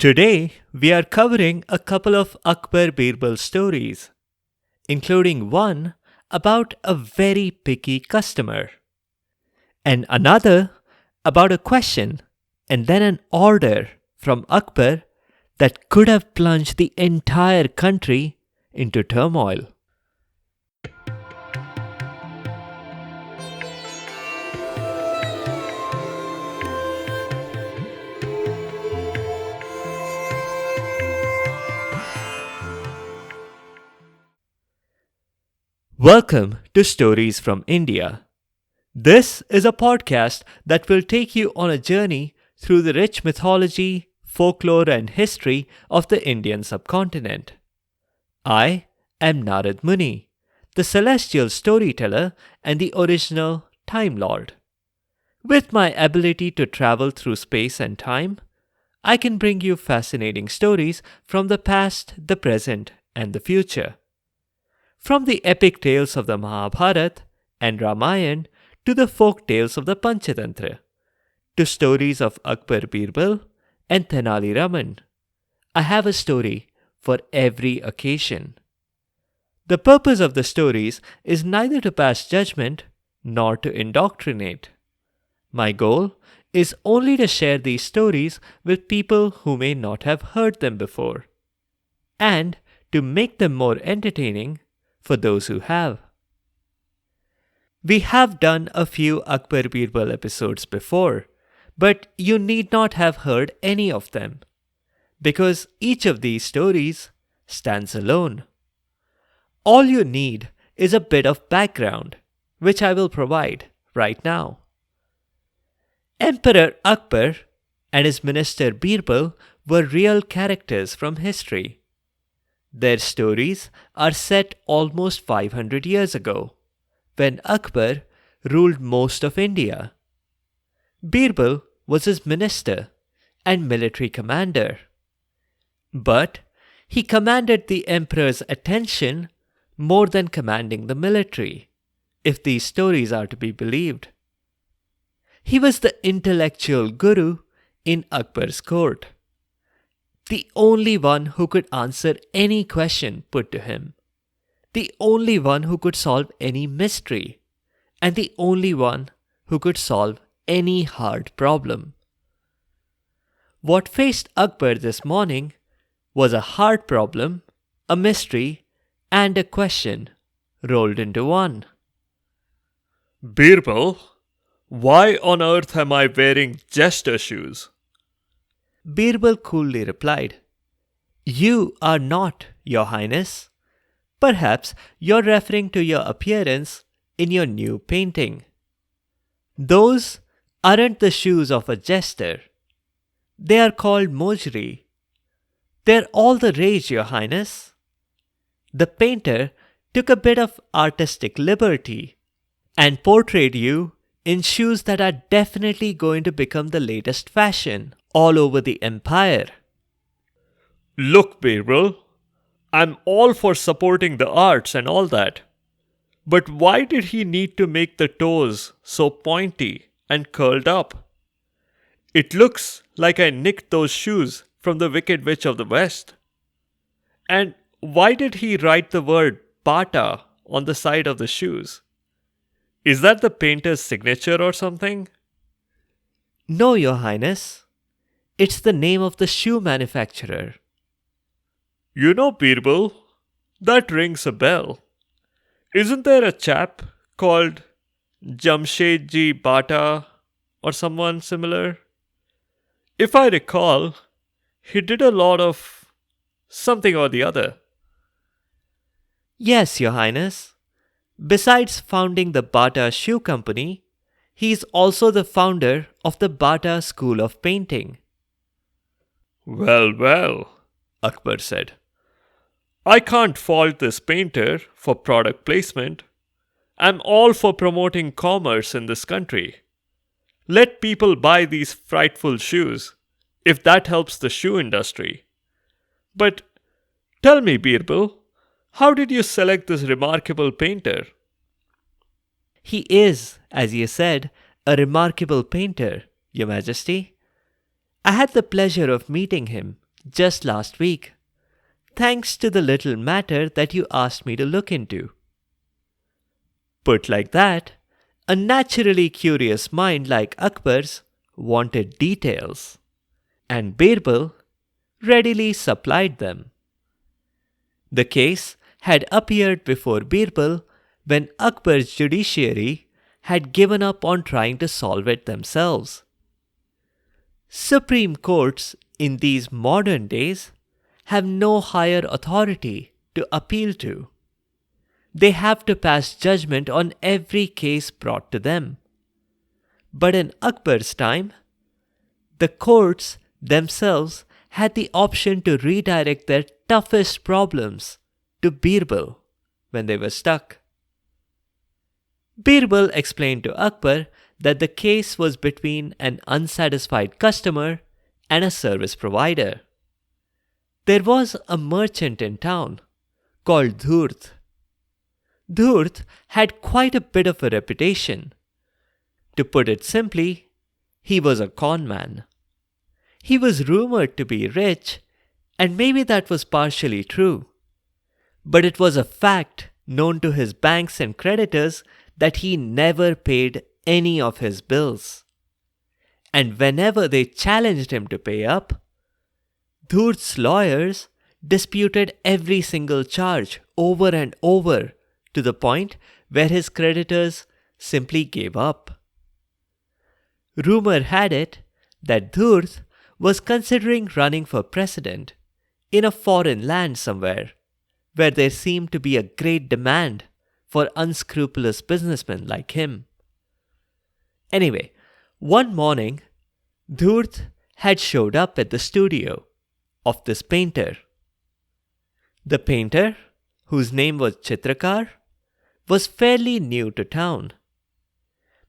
Today, we are covering a couple of Akbar-Birbal stories, including one about a very picky customer, and another about a question and then an order from Akbar that could have plunged the entire country into turmoil. Welcome to Stories from India. This is a podcast that will take you on a journey through the rich mythology, folklore, and history of the Indian subcontinent. I am Narad Muni, the celestial storyteller and the original Time Lord. With my ability to travel through space and time, I can bring you fascinating stories from the past, the present, and the future. From the epic tales of the Mahabharata and Ramayana to the folk tales of the Panchatantra, to stories of Akbar-Birbal and Tenali Raman, I have a story for every occasion. The purpose of the stories is neither to pass judgment nor to indoctrinate. My goal is only to share these stories with people who may not have heard them before, and to make them more entertaining for those who have. We have done a few Akbar-Birbal episodes before, but you need not have heard any of them, because each of these stories stands alone. All you need is a bit of background, which I will provide right now. Emperor Akbar and his minister Birbal were real characters from history. Their stories are set almost 500 years ago, when Akbar ruled most of India. Birbal was his minister and military commander. But he commanded the emperor's attention more than commanding the military, if these stories are to be believed. He was the intellectual guru in Akbar's court, the only one who could answer any question put to him, the only one who could solve any mystery, and the only one who could solve any hard problem. What faced Akbar this morning was a hard problem, a mystery, and a question rolled into one. Birbal, why on earth am I wearing jester shoes? Birbal coolly replied, "You are not, Your Highness. Perhaps you're referring to your appearance in your new painting. Those aren't the shoes of a jester. They are called mojri. They're all the rage, Your Highness." The painter took a bit of artistic liberty and portrayed you in shoes that are definitely going to become the latest fashion all over the empire. Look, Birbal, I'm all for supporting the arts and all that. But why did he need to make the toes so pointy and curled up? It looks like I nicked those shoes from the Wicked Witch of the West. And why did he write the word Bata on the side of the shoes? Is that the painter's signature or something? No, Your Highness. It's the name of the shoe manufacturer. You know, Birbal, that rings a bell. Isn't there a chap called Jamshedji Bata or someone similar? If I recall, he did a lot of something or the other. Yes, Your Highness. Besides founding the Bata Shoe Company, he is also the founder of the Bata School of Painting. Well, Akbar said. I can't fault this painter for product placement. I'm all for promoting commerce in this country. Let people buy these frightful shoes, if that helps the shoe industry. But tell me, Birbal, how did you select this remarkable painter? He is, as you said, a remarkable painter, Your Majesty. I had the pleasure of meeting him just last week, thanks to the little matter that you asked me to look into. Put like that, a naturally curious mind like Akbar's wanted details, and Birbal readily supplied them. The case had appeared before Birbal when Akbar's judiciary had given up on trying to solve it themselves. Supreme courts in these modern days have no higher authority to appeal to. They have to pass judgment on every case brought to them. But in Akbar's time, the courts themselves had the option to redirect their toughest problems to Birbal when they were stuck. Birbal explained to Akbar that the case was between an unsatisfied customer and a service provider. There was a merchant in town called Dhurt. Dhurt had quite a bit of a reputation. To put it simply, he was a con man. He was rumored to be rich, and maybe that was partially true. But it was a fact known to his banks and creditors that he never paid any of his bills. And whenever they challenged him to pay up, Dhurt's lawyers disputed every single charge over and over to the point where his creditors simply gave up. Rumor had it that Dhurt was considering running for president in a foreign land somewhere, where there seemed to be a great demand for unscrupulous businessmen like him. Anyway, one morning, Dhurt had showed up at the studio of this painter. The painter, whose name was Chitrakar, was fairly new to town,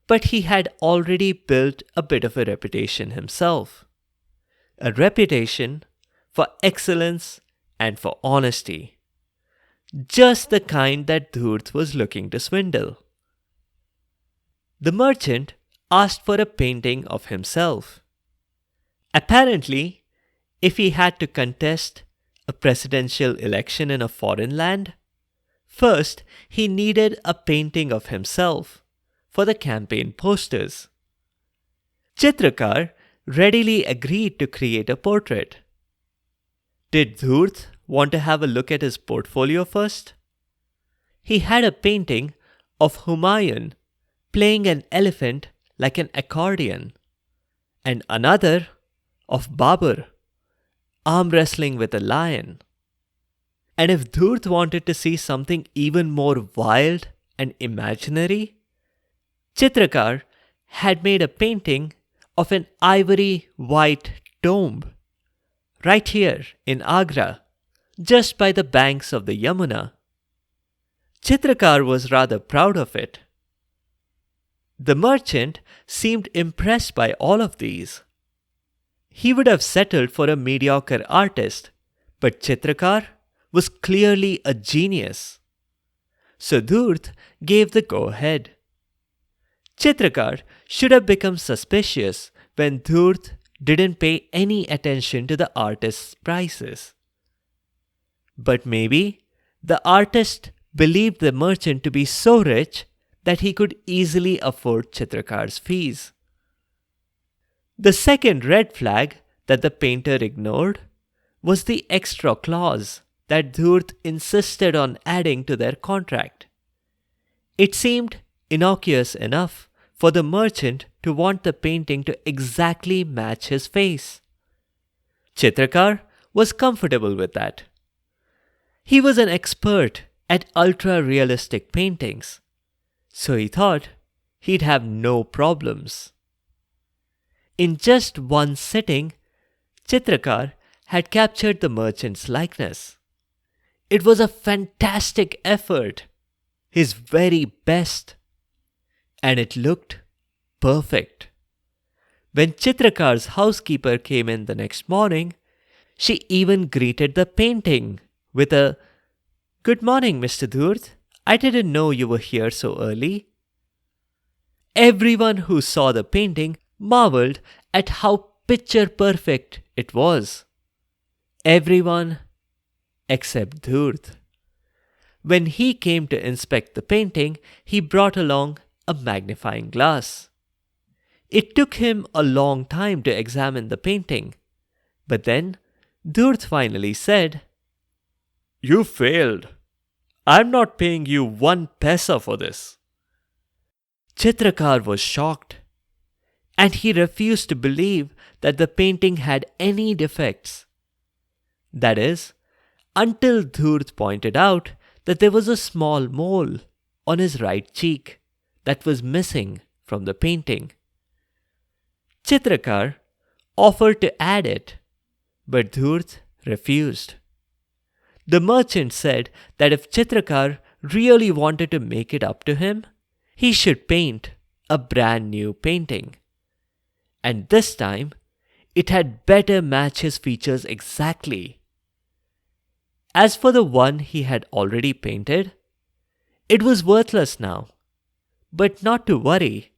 but he had already built a bit of a reputation himself. A reputation for excellence and for honesty. Just the kind that Dhurt was looking to swindle. The merchant asked for a painting of himself. Apparently, if he had to contest a presidential election in a foreign land, first he needed a painting of himself for the campaign posters. Chitrakar readily agreed to create a portrait. Did Dhurt want to have a look at his portfolio first? He had a painting of Humayun playing an elephant like an accordion, and another of Babur arm wrestling with a lion. And if Dhurt wanted to see something even more wild and imaginary, Chitrakar had made a painting of an ivory white tomb right here in Agra, just by the banks of the Yamuna. Chitrakar was rather proud of it. The merchant seemed impressed by all of these. He would have settled for a mediocre artist, but Chitrakar was clearly a genius. So Dhurt gave the go-ahead. Chitrakar should have become suspicious when Dhurt didn't pay any attention to the artist's prices. But maybe the artist believed the merchant to be so rich that he could easily afford Chitrakar's fees. The second red flag that the painter ignored was the extra clause that Dhurt insisted on adding to their contract. It seemed innocuous enough for the merchant to want the painting to exactly match his face. Chitrakar was comfortable with that. He was an expert at ultra-realistic paintings, so he thought he'd have no problems. In just one sitting, Chitrakar had captured the merchant's likeness. It was a fantastic effort, his very best, and it looked perfect. When Chitrakar's housekeeper came in the next morning, she even greeted the painting with a "Good morning, Mr. Dhurt. I didn't know you were here so early." Everyone who saw the painting marveled at how picture perfect it was. everyone except Dhurt. When he came to inspect the painting, he brought along a magnifying glass. It took him a long time to examine the painting, but then Dhurt finally said, "You failed. I'm not paying you 1 paisa for this." Chitrakar was shocked, and he refused to believe that the painting had any defects. That is, until Dhurt pointed out that there was a small mole on his right cheek that was missing from the painting. Chitrakar offered to add it, but Dhurt refused. The merchant said that if Chitrakar really wanted to make it up to him, he should paint a brand new painting. And this time, it had better match his features exactly. As for the one he had already painted, it was worthless now. But not to worry.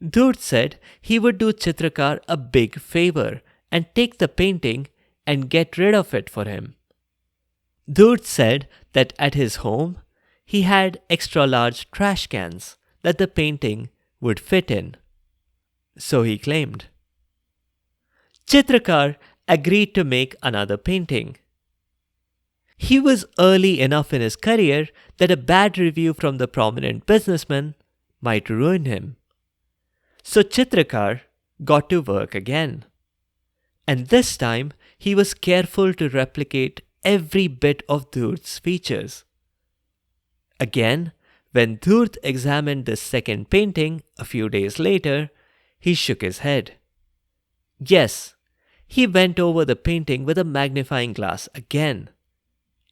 Dhurt said he would do Chitrakar a big favor and take the painting and get rid of it for him. Dhurt said that at his home, he had extra large trash cans that the painting would fit in. So he claimed. Chitrakar agreed to make another painting. He was early enough in his career that a bad review from the prominent businessman might ruin him. So Chitrakar got to work again. And this time he was careful to replicate every bit of Dhurt's features. Again, when Dhurt examined the second painting a few days later, he shook his head. Yes, he went over the painting with a magnifying glass again.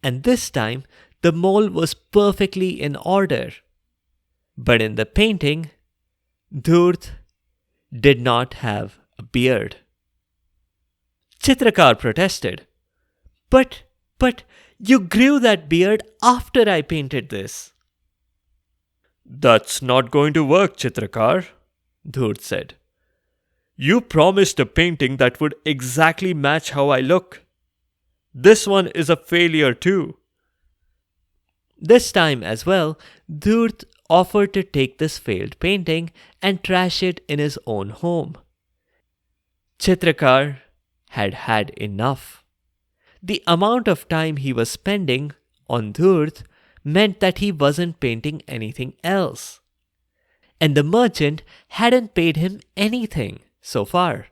And this time, the mole was perfectly in order. But in the painting, Dhurt did not have a beard. Chitrakar protested. But you grew that beard after I painted this. "That's not going to work, Chitrakar," Dhurt said. "You promised a painting that would exactly match how I look. This one is a failure too." This time as well, Dhurt offered to take this failed painting and trash it in his own home. Chitrakar had had enough. The amount of time he was spending on Dhurt meant that he wasn't painting anything else. And the merchant hadn't paid him anything so far.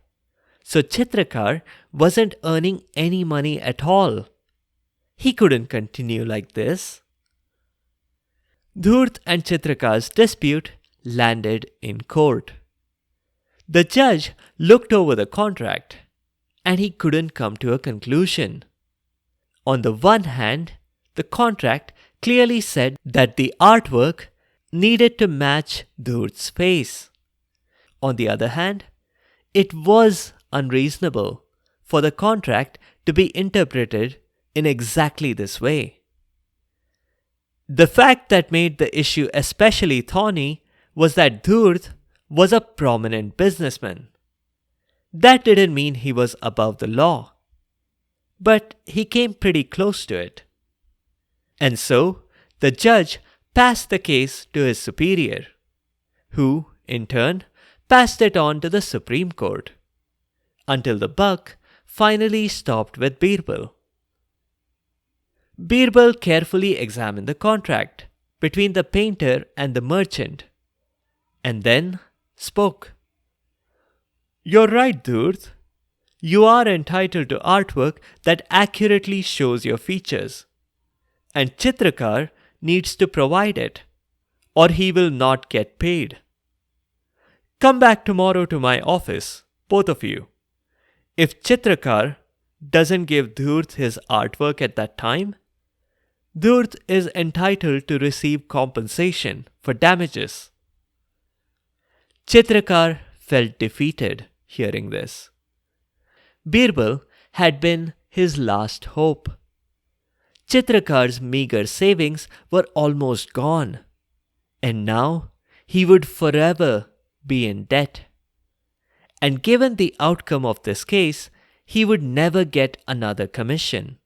So Chitrakar wasn't earning any money at all. He couldn't continue like this. Dhurt and Chitrakar's dispute landed in court. The judge looked over the contract and he couldn't come to a conclusion. On the one hand, the contract clearly said that the artwork needed to match Dhurt's face. On the other hand, it was unreasonable for the contract to be interpreted in exactly this way. The fact that made the issue especially thorny was that Dhurt was a prominent businessman. That didn't mean he was above the law, but he came pretty close to it. And so, the judge passed the case to his superior, who, in turn, passed it on to the Supreme Court, until the buck finally stopped with Birbal. Birbal carefully examined the contract between the painter and the merchant, and then spoke. "You're right, Dhurt. You are entitled to artwork that accurately shows your features, and Chitrakar needs to provide it, or he will not get paid. Come back tomorrow to my office, both of you. If Chitrakar doesn't give Dhurt his artwork at that time, Dhurt is entitled to receive compensation for damages." Chitrakar felt defeated hearing this. Birbal had been his last hope. Chitrakar's meager savings were almost gone, and now he would forever be in debt. And given the outcome of this case, he would never get another commission.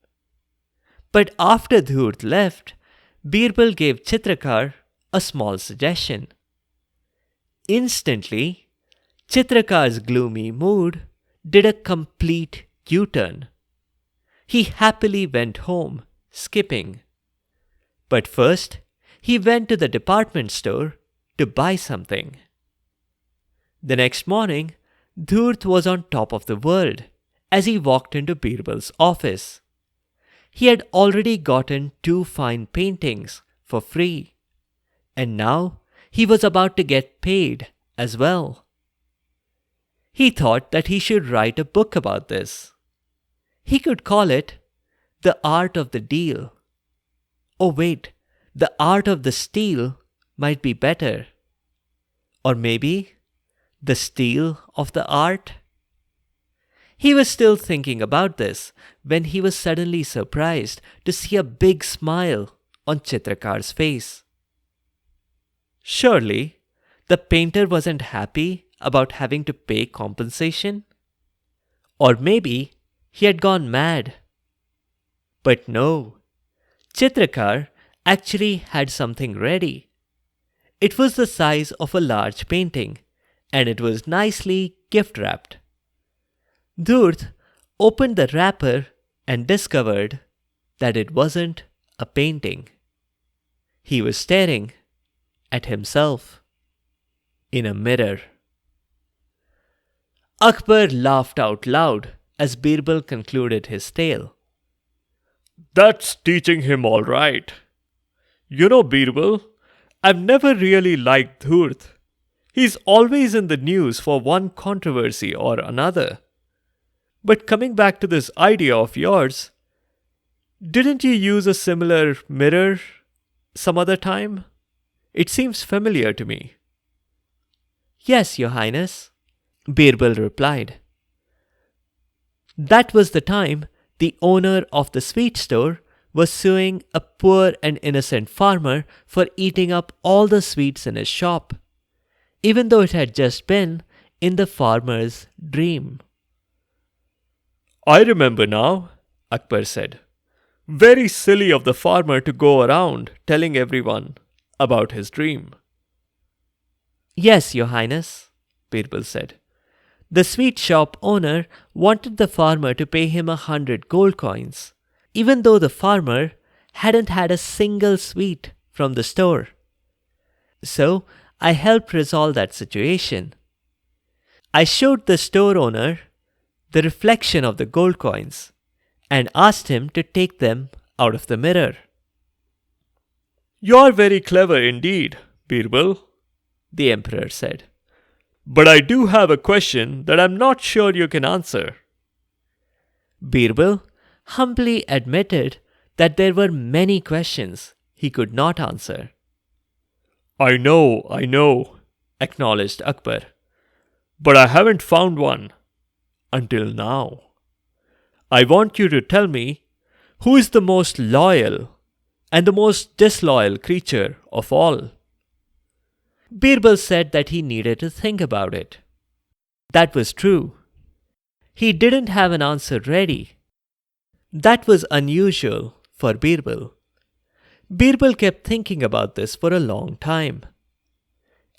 But after Dhurt left, Birbal gave Chitrakar a small suggestion. Instantly, Chitrakar's gloomy mood did a complete U-turn. He happily went home, skipping. But first, he went to the department store to buy something. The next morning, Dhurt was on top of the world as he walked into Birbal's office. He had already gotten 2 fine paintings for free, and now he was about to get paid as well. He thought that he should write a book about this. He could call it The Art of the Deal. Oh wait, The Art of the Steal might be better. Or maybe The Steal of the Art? He was still thinking about this when he was suddenly surprised to see a big smile on Chitrakar's face. Surely, the painter wasn't happy about having to pay compensation? Or maybe he had gone mad. But no, Chitrakar actually had something ready. It was the size of a large painting, and it was nicely gift-wrapped. Dhurt opened the wrapper and discovered that it wasn't a painting. He was staring at himself in a mirror. Akbar laughed out loud as Birbal concluded his tale. That's teaching him all right. You know, Birbal, I've never really liked Dhurt. He's always in the news for one controversy or another. But coming back to this idea of yours, didn't you use a similar mirror some other time? It seems familiar to me. Yes, Your Highness, Birbal replied. That was the time the owner of the sweet store was suing a poor and innocent farmer for eating up all the sweets in his shop, even though it had just been in the farmer's dream. I remember now, Akbar said. Very silly of the farmer to go around telling everyone about his dream. Yes, Your Highness, Birbal said. The sweet shop owner wanted the farmer to pay him 100 gold coins, even though the farmer hadn't had a single sweet from the store. So I helped resolve that situation. I showed the store owner the reflection of the gold coins and asked him to take them out of the mirror. You're very clever indeed, Birbal, the emperor said. But I do have a question that I'm not sure you can answer. Birbal humbly admitted that there were many questions he could not answer. I know, acknowledged Akbar. But I haven't found one. Until now. I want you to tell me who is the most loyal and the most disloyal creature of all. Birbal said that he needed to think about it. That was true. He didn't have an answer ready. That was unusual for Birbal. Birbal kept thinking about this for a long time.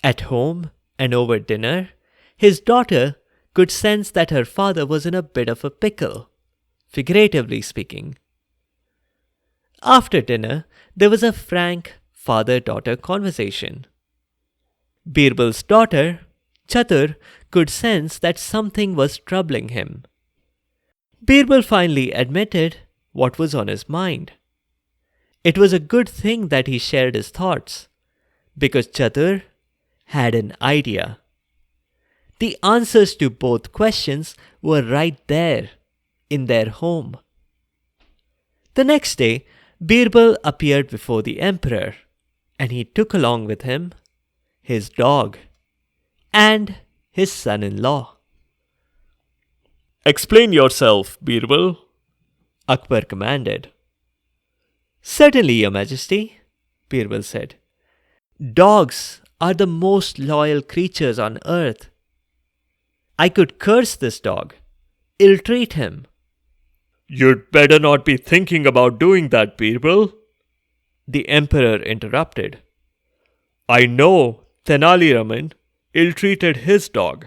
At home and over dinner, his daughter could sense that her father was in a bit of a pickle, figuratively speaking. After dinner, there was a frank father-daughter conversation. Birbal's daughter, Chatur, could sense that something was troubling him. Birbal finally admitted what was on his mind. It was a good thing that he shared his thoughts, because Chatur had an idea. The answers to both questions were right there, in their home. The next day, Birbal appeared before the emperor, and he took along with him his dog and his son-in-law. Explain yourself, Birbal, Akbar commanded. Certainly, Your Majesty, Birbal said. Dogs are the most loyal creatures on earth. I could curse this dog, ill-treat him. You'd better not be thinking about doing that, Birbal, The emperor interrupted. I know Tenali Raman ill-treated his dog,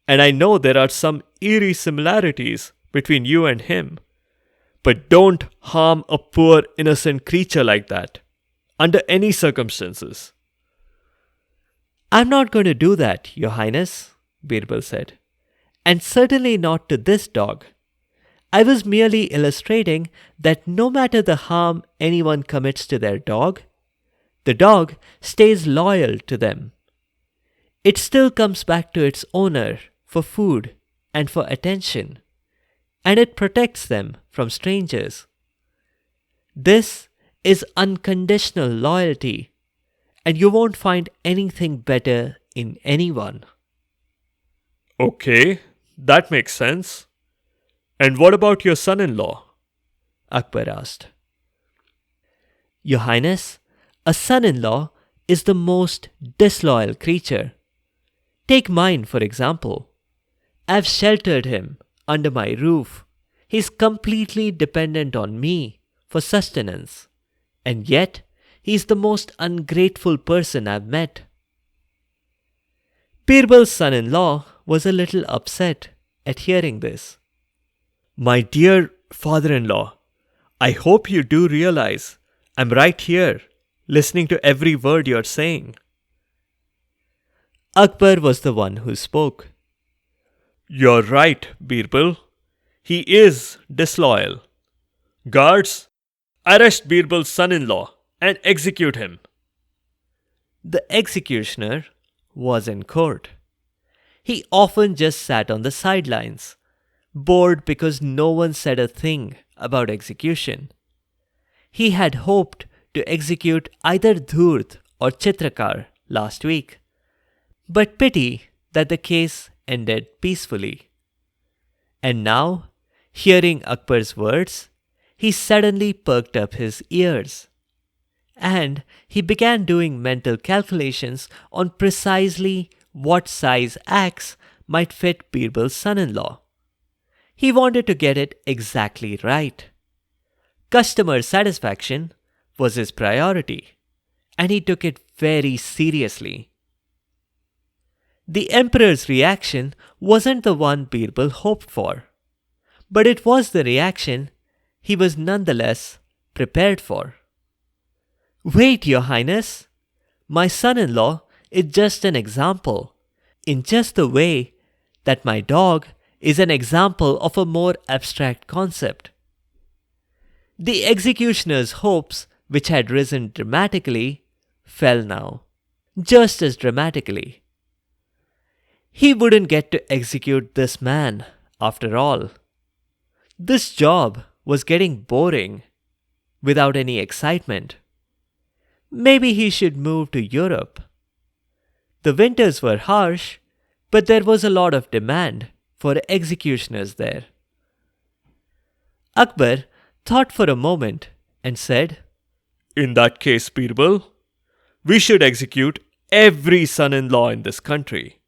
and I know there are some eerie similarities between you and him. But don't harm a poor innocent creature like that, under any circumstances. I'm not going to do that, Your Highness, Birbal said. And certainly not to this dog. I was merely illustrating that no matter the harm anyone commits to their dog, the dog stays loyal to them. It still comes back to its owner for food and for attention, and it protects them from strangers. This is unconditional loyalty, and you won't find anything better in anyone. Okay, that makes sense. And what about your son-in-law? Akbar asked. Your Highness, a son-in-law is the most disloyal creature. Take mine, for example. I've sheltered him under my roof. He's completely dependent on me for sustenance. And yet, he's the most ungrateful person I've met. Birbal's son-in-law was a little upset at hearing this. My dear father-in-law, I hope you do realize I'm right here, listening to every word you're saying. Akbar was the one who spoke. You're right, Birbal. He is disloyal. Guards, arrest Birbal's son-in-law and execute him. The executioner was in court. He often just sat on the sidelines, bored because no one said a thing about execution. He had hoped to execute either Dhurt or Chitrakar last week, but pity that the case ended peacefully. And now, hearing Akbar's words, he suddenly perked up his ears. And he began doing mental calculations on precisely what size axe might fit Birbal's son-in-law. He wanted to get it exactly right. Customer satisfaction was his priority, and he took it very seriously. The emperor's reaction wasn't the one Birbal hoped for, but it was the reaction he was nonetheless prepared for. Wait, Your Highness, my son-in-law is just an example, in just the way that my dog is an example of a more abstract concept. The executioner's hopes, which had risen dramatically, fell now, just as dramatically. He wouldn't get to execute this man, after all. This job was getting boring, without any excitement. Maybe he should move to Europe. The winters were harsh, but there was a lot of demand for executioners there. Akbar thought for a moment and said, In that case, Birbal, we should execute every son-in-law in this country.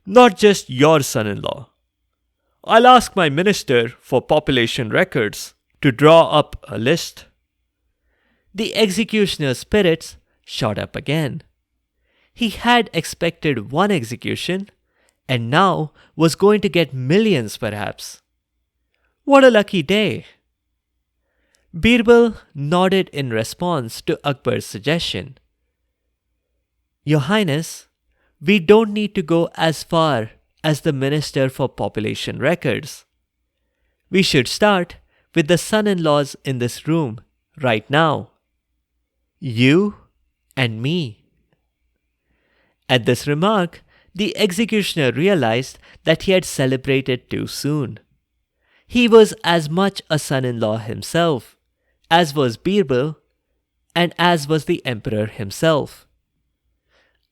Not just your son-in-law. I'll ask my minister for population records to draw up a list. The executioner's spirits shot up again. He had expected one execution and now was going to get millions perhaps. What a lucky day! Birbal nodded in response to Akbar's suggestion. Your Highness, we don't need to go as far as the Minister for Population Records. We should start with the son-in-laws in this room right now. You and me. At this remark, the executioner realized that he had celebrated too soon. He was as much a son-in-law himself, as was Birbal, and as was the emperor himself.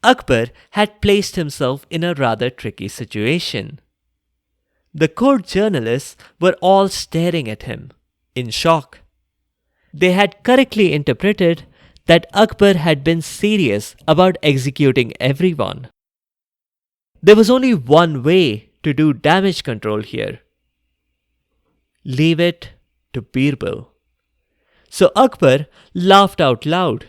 Akbar had placed himself in a rather tricky situation. The court journalists were all staring at him, in shock. They had correctly interpreted that Akbar had been serious about executing everyone. There was only one way to do damage control here, Leave it to Birbal. So Akbar laughed out loud,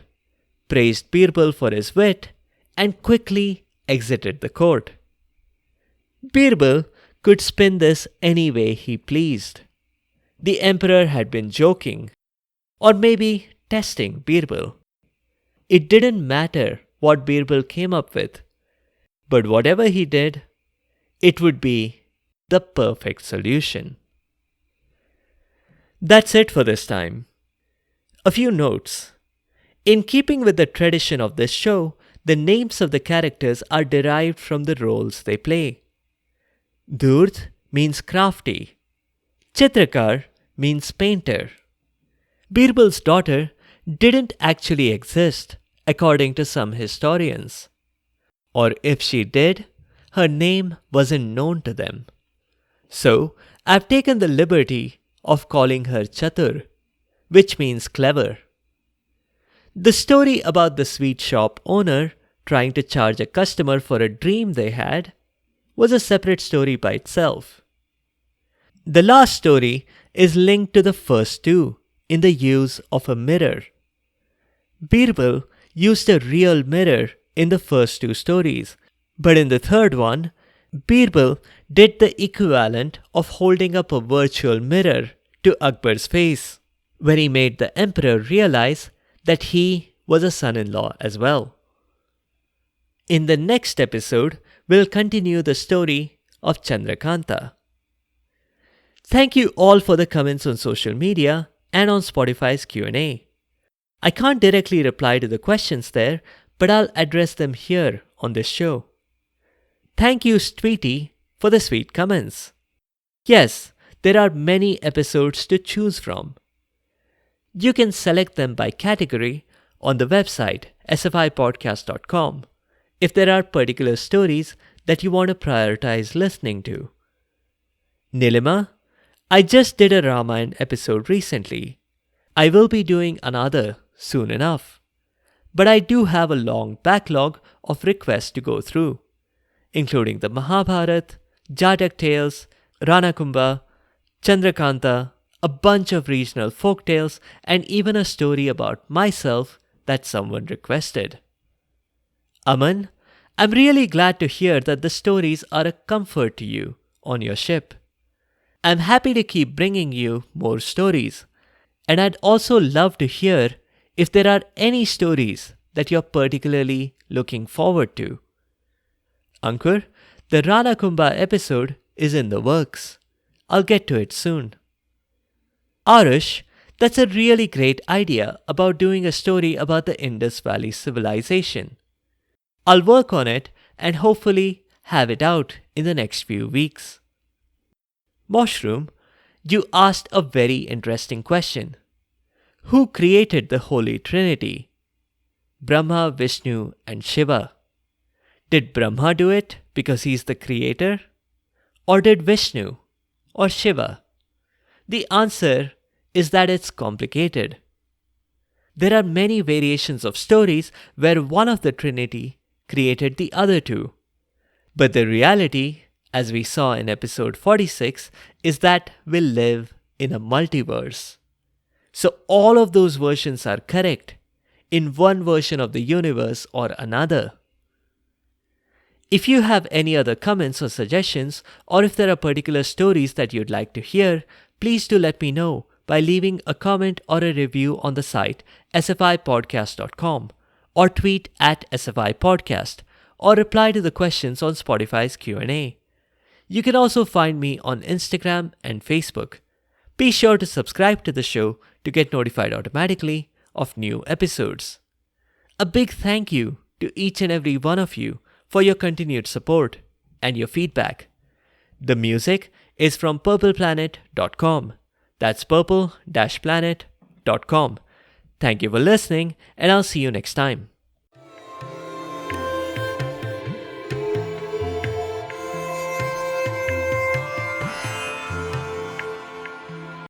praised Birbal for his wit, and quickly exited the court. Birbal could spin this any way he pleased. The emperor had been joking, or maybe testing Birbal. It didn't matter what Birbal came up with, but whatever he did, it would be the perfect solution. That's it for this time. A few notes. In keeping with the tradition of this show, the names of the characters are derived from the roles they play. Dhurt means crafty. Chitrakar means painter. Birbal's daughter didn't actually exist, according to some historians. Or if she did, her name wasn't known to them. So, I've taken the liberty of calling her Chatur, which means clever. The story about the sweet shop owner trying to charge a customer for a dream they had was a separate story by itself. The last story is linked to the first two in the use of a mirror. Birbal used a real mirror in the first two stories, but in the third one, Birbal did the equivalent of holding up a virtual mirror to Akbar's face, where he made the emperor realize that he was a son-in-law as well. In the next episode, we'll continue the story of Chandrakanta. Thank you all for the comments on social media and on Spotify's Q&A. I can't directly reply to the questions there, but I'll address them here on this show. Thank you, Tweety, for the sweet comments. Yes, there are many episodes to choose from. You can select them by category on the website sfipodcast.com if there are particular stories that you want to prioritize listening to. Nilima, I just did a Ramayana episode recently. I will be doing another soon enough. But I do have a long backlog of requests to go through, including the Mahabharata, Jadak Tales, Ranakumbha, Chandrakanta, a bunch of regional folk tales, and even a story about myself that someone requested. Aman, I'm really glad to hear that the stories are a comfort to you on your ship. I'm happy to keep bringing you more stories, and I'd also love to hear if there are any stories that you're particularly looking forward to. Ankur, the Ranakumbha episode is in the works. I'll get to it soon. Arush, that's a really great idea about doing a story about the Indus Valley civilization. I'll work on it and hopefully have it out in the next few weeks. Mushroom, you asked a very interesting question. Who created the Holy Trinity? Brahma, Vishnu, and Shiva. Did Brahma do it because he's the creator? Or did Vishnu or Shiva? The answer is that it's complicated. There are many variations of stories where one of the Trinity created the other two. But the reality, as we saw in episode 46, is that we live in a multiverse. So all of those versions are correct in one version of the universe or another. If you have any other comments or suggestions, or if there are particular stories that you'd like to hear, please do let me know by leaving a comment or a review on the site sfipodcast.com, or tweet at sfipodcast, or reply to the questions on Spotify's Q&A. You can also find me on Instagram and Facebook. Be sure to subscribe to the show to get notified automatically of new episodes. A big thank you to each and every one of you for your continued support and your feedback. The music is from purpleplanet.com. That's purple-planet.com. Thank you for listening, and I'll see you next time.